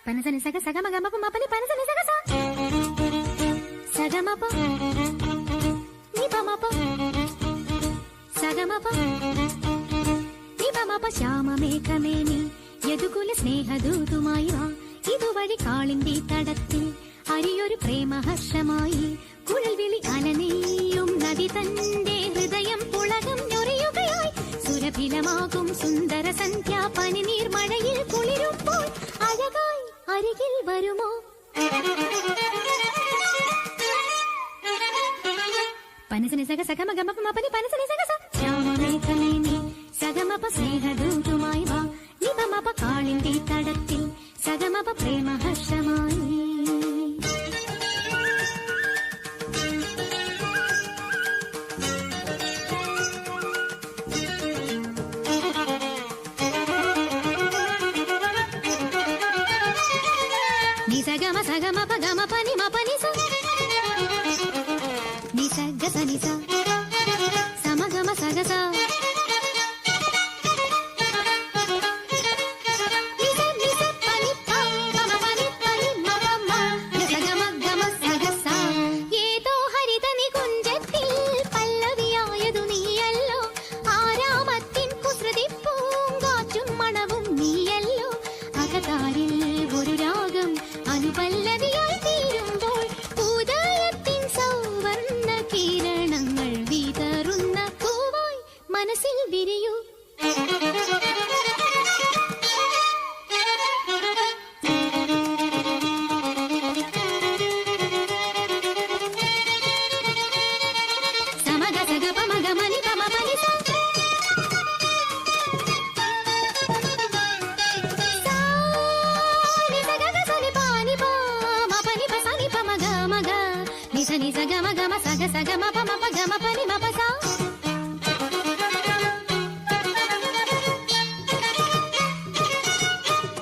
Panasani saga saga maga mapa mapa ni panasani saga sa saga mapa ni pa mapa saga mapa ni pa mapa Shyama മേഘമേനി Yadukula സ്നേഹദൂതുമായി വാ ഇതുവഴി കാളിന്തി തടത്തിൽ അരിയൊരു പ്രേമഹർഷമായി കുഴൽ വിളി അനനെയ്യും നദി തന്റെ ഹൃദയം പുളകം ഞൊറിയുകയായി സുരഭിലമാകും സുന്ദര സന്ധ്യ പനിനീർ മഴയിൽ കുളിരുമ്പോൾ അഴകായി അരികിൽ വരുമോ പനസനി സഗ സഗ മഗ മപ മപനി പനസനി സഗ സ ശ്യാമമേഘമേനി സഗമപ സ്നേഹദൂതുമായി വാ നിപമപ കാളിന്തി തടത്തിൽ സഗമപ പ്രേമഹർഷമായി Nisagama sagama pagama pani mapani sa Nisaga sa nisa Samagama sagasa Nisa nisa pani pa Mama pani pani mama Nisagama gama sagasa Yedo haritani kunjatil Pallaviyayadu neeyallo Aaramattin kusruthi poongaattum manavum neeyallo Agataril oru ragam അനുപല്ലവിയായി തീരുമ്പോൾ ഉദയത്തിൻ സൗവർണ്ണ കിരണങ്ങൾ വിതറുന്ന പൂവായി മനസ്സിൽ വിരിയൂ സമഗ സഗ പമഗ മനി പമ പനി സ Ni saga ma ga ma saga saga ma pa ma pa ga ma pa ni ma pa sa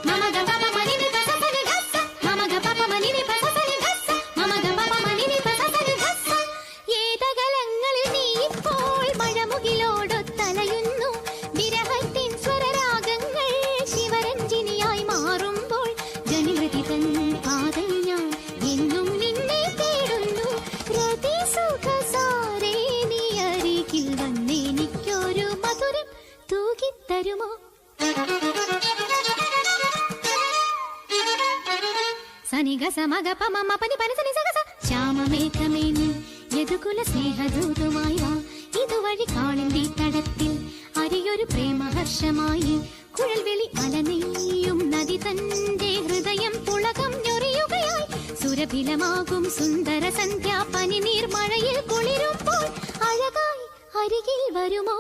Mama ga pa pa ma ni pa sa sa ni ga sa Mama ga pa pa ma ni pa sa sa ni ga sa Mama ga pa pa ma ni pa sa sa ni ga sa ഏതകലങ്ങളിൽ നീ ഇപ്പോൾ മഴമുകിലോടൊത്തലയുന്നു വിരഹത്തിൻ സ്വരരാഗങ്ങൾ ശിവരഞ്ജിനിയായി മാറുമ്പോൾ ജനിമൃതി തൻ പാതൽ ഞാൻ എന്നും നിന്നെ തേടുന്നു രതി സുഖസാരേ നീ അരികിൽ വന്നെനിക്കൊരു മധുരം തൂകിത്തരുമോ സനിഗ സമഗ പമ മപനി പനസനി സഗ സ ശ്യാമമേഘമേനി യദുകുല സ്നേഹദൂതുമായി വാ ഇതുവഴി കാളിന്തി തടത്തിൽ അരിയൊരു പ്രേമഹർഷമായി കുഴൽ വിളി അലനെയ്യും നദി തന്റെ ഹൃദയം പുളകം ഞൊറിയുകയായി സുരഭിലമാകും സുന്ദര സന്ധ്യ പനിനീർ മഴയിൽ കുളിരുമ്പോൾ അഴകായി അരികിൽ വരുമോ